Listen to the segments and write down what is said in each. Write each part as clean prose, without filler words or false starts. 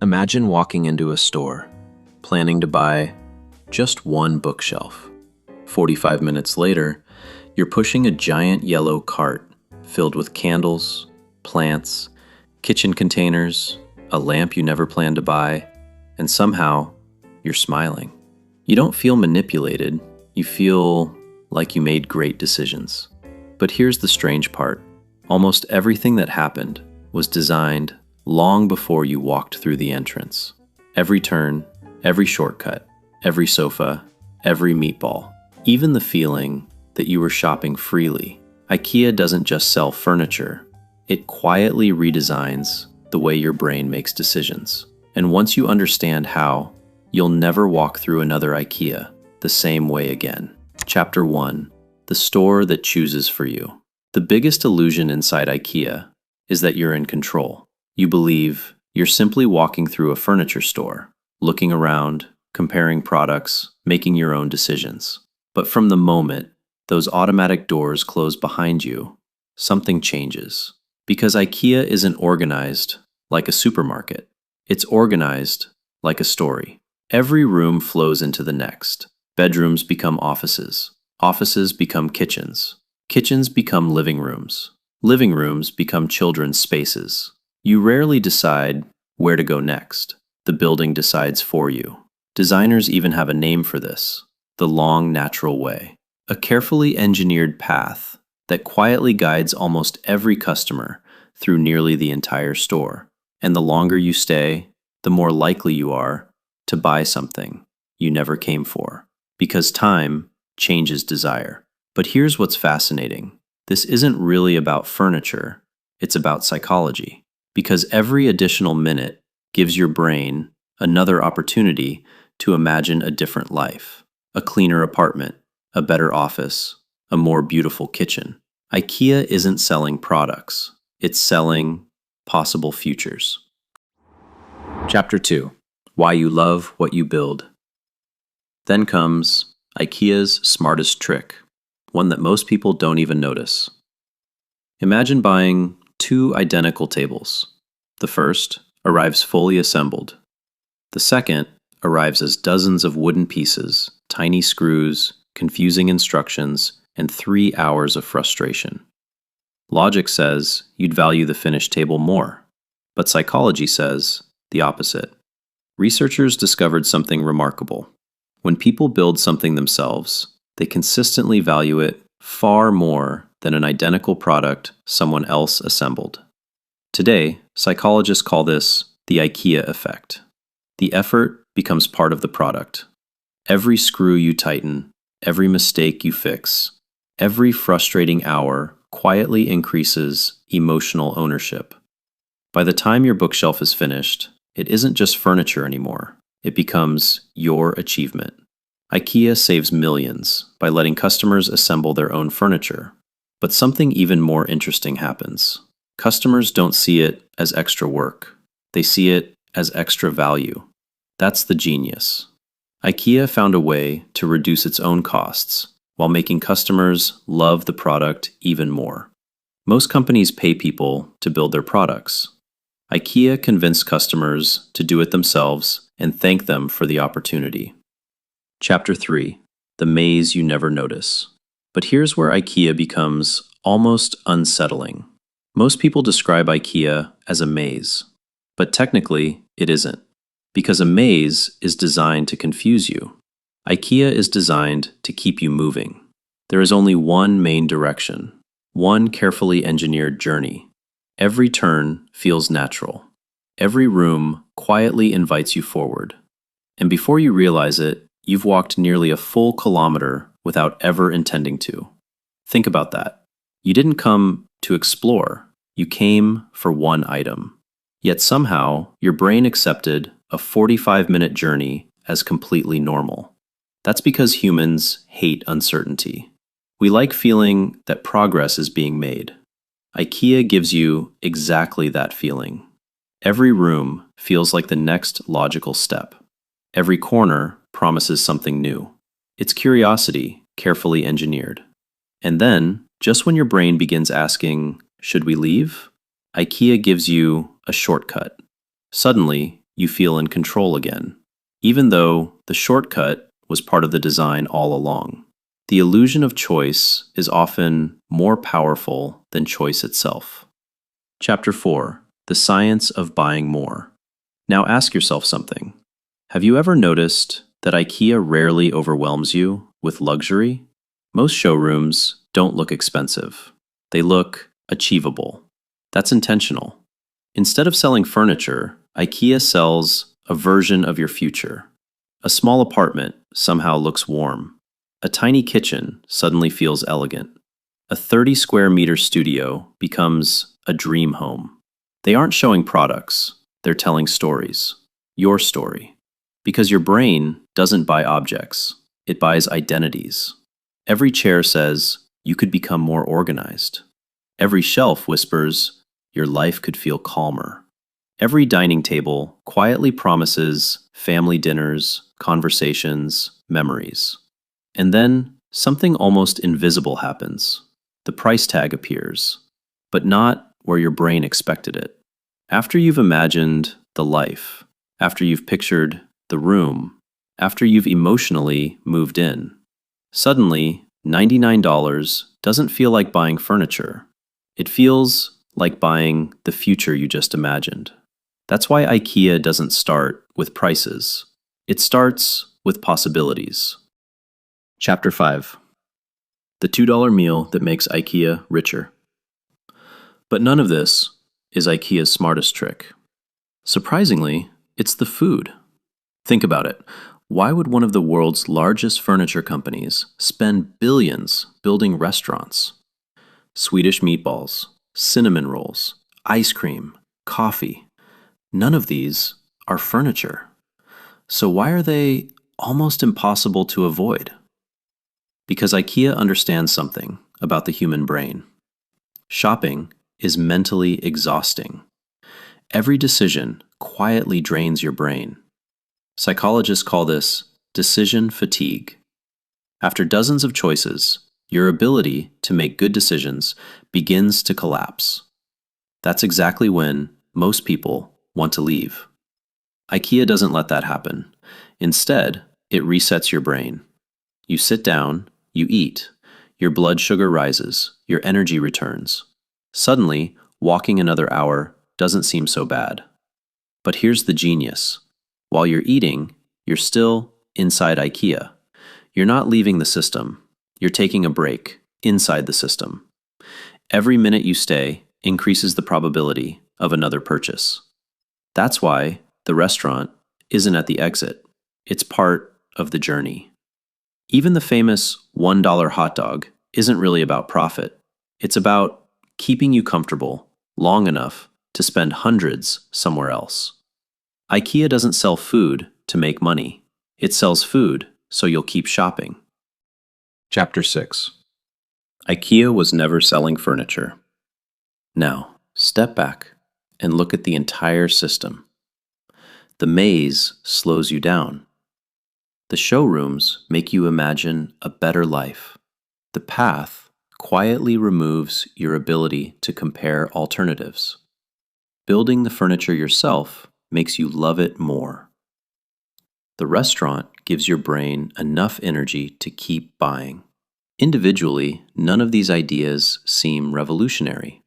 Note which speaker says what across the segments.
Speaker 1: Imagine walking into a store, planning to buy just one bookshelf. 45 minutes later, you're pushing a giant yellow cart filled with candles, plants, kitchen containers, a lamp you never planned to buy, and somehow you're smiling. You don't feel manipulated, you feel like you made great decisions. But here's the strange part. Almost everything that happened was designed long before you walked through the entrance. Every turn, every shortcut, every sofa, every meatball, even the feeling that you were shopping freely. IKEA doesn't just sell furniture, it quietly redesigns the way your brain makes decisions. And once you understand how, you'll never walk through another IKEA the same way again. Chapter 1. The store that chooses for you. The biggest illusion inside IKEA is that you're in control. You believe you're simply walking through a furniture store, looking around, comparing products, making your own decisions. But from the moment those automatic doors close behind you, something changes. Because IKEA isn't organized like a supermarket. It's organized like a story. Every room flows into the next. Bedrooms become offices. Offices become kitchens. Kitchens become living rooms. Living rooms become children's spaces. You rarely decide where to go next. The building decides for you. Designers even have a name for this: the long natural way. A carefully engineered path that quietly guides almost every customer through nearly the entire store. And the longer you stay, the more likely you are to buy something you never came for. Because time changes desire. But here's what's fascinating. This isn't really about furniture, it's about psychology. Because every additional minute gives your brain another opportunity to imagine a different life. A cleaner apartment, a better office, a more beautiful kitchen. IKEA isn't selling products, it's selling possible futures. Chapter 2. Why you love what you build. Then comes IKEA's smartest trick, one that most people don't even notice. Imagine buying two identical tables. The first arrives fully assembled. The second arrives as dozens of wooden pieces, tiny screws, confusing instructions, and 3 hours of frustration. Logic says you'd value the finished table more, but psychology says the opposite. Researchers discovered something remarkable. When people build something themselves, they consistently value it far more than an identical product someone else assembled. Today, psychologists call this the IKEA Effect. The effort becomes part of the product. Every screw you tighten, every mistake you fix, every frustrating hour quietly increases emotional ownership. By the time your bookshelf is finished, it isn't just furniture anymore. It becomes your achievement. IKEA saves millions by letting customers assemble their own furniture. But something even more interesting happens. Customers don't see it as extra work. They see it as extra value. That's the genius. IKEA found a way to reduce its own costs while making customers love the product even more. Most companies pay people to build their products. IKEA convinced customers to do it themselves and thank them for the opportunity. Chapter 3. The maze you never notice. But here's where IKEA becomes almost unsettling. Most people describe IKEA as a maze, but technically it isn't, because a maze is designed to confuse you. IKEA is designed to keep you moving. There is only one main direction, one carefully engineered journey. Every turn feels natural. Every room quietly invites you forward. And before you realize it, you've walked nearly a full kilometer without ever intending to. Think about that. You didn't come to explore, you came for one item. Yet somehow, your brain accepted a 45-minute journey as completely normal. That's because humans hate uncertainty. We like feeling that progress is being made. IKEA gives you exactly that feeling. Every room feels like the next logical step. Every corner promises something new. It's curiosity, carefully engineered. And then, just when your brain begins asking, should we leave? IKEA gives you a shortcut. Suddenly, you feel in control again, even though the shortcut was part of the design all along. The illusion of choice is often more powerful than choice itself. Chapter 4: The Science of Buying More. Now ask yourself something. Have you ever noticed that IKEA rarely overwhelms you with luxury? Most showrooms don't look expensive. They look achievable. That's intentional. Instead of selling furniture, IKEA sells a version of your future. A small apartment somehow looks warm. A tiny kitchen suddenly feels elegant. A 30 square meter studio becomes a dream home. They aren't showing products, they're telling stories. Your story. Because your brain doesn't buy objects, it buys identities. Every chair says, you could become more organized. Every shelf whispers, your life could feel calmer. Every dining table quietly promises family dinners, conversations, memories. And then something almost invisible happens. The price tag appears, but not where your brain expected it. After you've imagined the life, after you've pictured the room, after you've emotionally moved in, suddenly $99 doesn't feel like buying furniture. It feels like buying the future you just imagined. That's why IKEA doesn't start with prices. It starts with possibilities. Chapter 5: The $2 meal that makes IKEA richer. But none of this is IKEA's smartest trick. Surprisingly, it's the food. Think about it. Why would one of the world's largest furniture companies spend billions building restaurants? Swedish meatballs, cinnamon rolls, ice cream, coffee. None of these are furniture. So why are they almost impossible to avoid? Because IKEA understands something about the human brain. Shopping is mentally exhausting. Every decision quietly drains your brain. Psychologists call this decision fatigue. After dozens of choices, your ability to make good decisions begins to collapse. That's exactly when most people want to leave. IKEA doesn't let that happen. Instead, it resets your brain. You sit down, you eat, your blood sugar rises, your energy returns. Suddenly, walking another hour doesn't seem so bad. But here's the genius. While you're eating, you're still inside IKEA. You're not leaving the system. You're taking a break inside the system. Every minute you stay increases the probability of another purchase. That's why the restaurant isn't at the exit. It's part of the journey. Even the famous $1 hot dog isn't really about profit. It's about keeping you comfortable long enough to spend hundreds somewhere else. IKEA doesn't sell food to make money. It sells food so you'll keep shopping. Chapter 6: IKEA was never selling furniture. Now, step back and look at the entire system. The maze slows you down. The showrooms make you imagine a better life. The path quietly removes your ability to compare alternatives. Building the furniture yourself makes you love it more. The restaurant gives your brain enough energy to keep buying. Individually, none of these ideas seem revolutionary.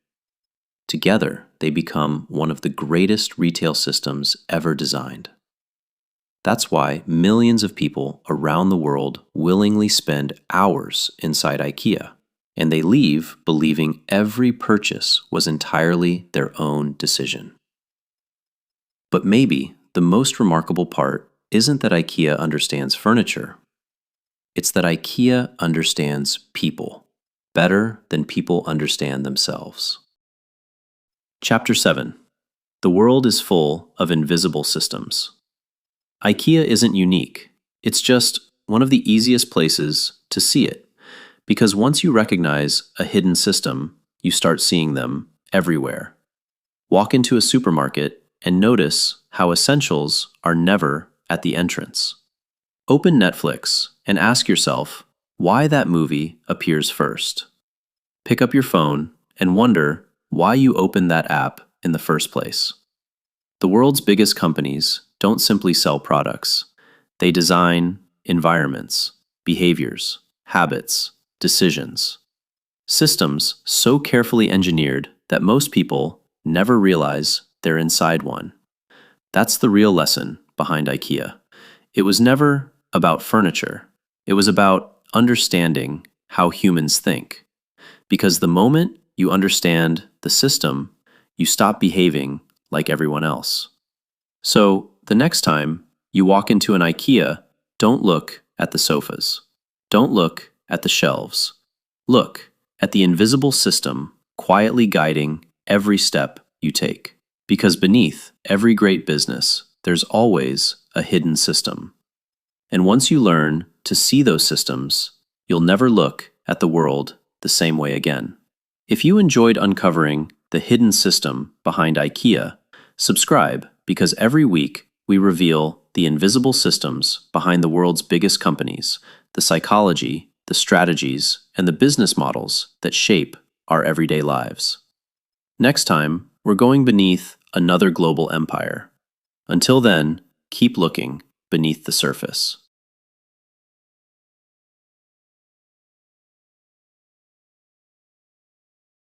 Speaker 1: Together, they become one of the greatest retail systems ever designed. That's why millions of people around the world willingly spend hours inside IKEA, and they leave believing every purchase was entirely their own decision. But maybe the most remarkable part isn't that IKEA understands furniture. It's that IKEA understands people better than people understand themselves. Chapter 7: The world is full of invisible systems. IKEA isn't unique. It's just one of the easiest places to see it, because once you recognize a hidden system, you start seeing them everywhere. Walk into a supermarket and notice how essentials are never at the entrance. Open Netflix and ask yourself why that movie appears first. Pick up your phone and wonder why you opened that app in the first place. The world's biggest companies don't simply sell products. They design environments, behaviors, habits, decisions, systems so carefully engineered that most people never realize they're inside one. That's the real lesson behind IKEA. It was never about furniture. It was about understanding how humans think. Because the moment you understand the system, you stop behaving like everyone else. So, the next time you walk into an IKEA, don't look at the sofas. Don't look at the shelves. Look at the invisible system quietly guiding every step you take. Because beneath every great business, there's always a hidden system. And once you learn to see those systems, you'll never look at the world the same way again. If you enjoyed uncovering the hidden system behind IKEA, subscribe because every week we reveal the invisible systems behind the world's biggest companies, the psychology, the strategies, and the business models that shape our everyday lives. Next time, we're going beneath another global empire. Until then, keep looking beneath the surface.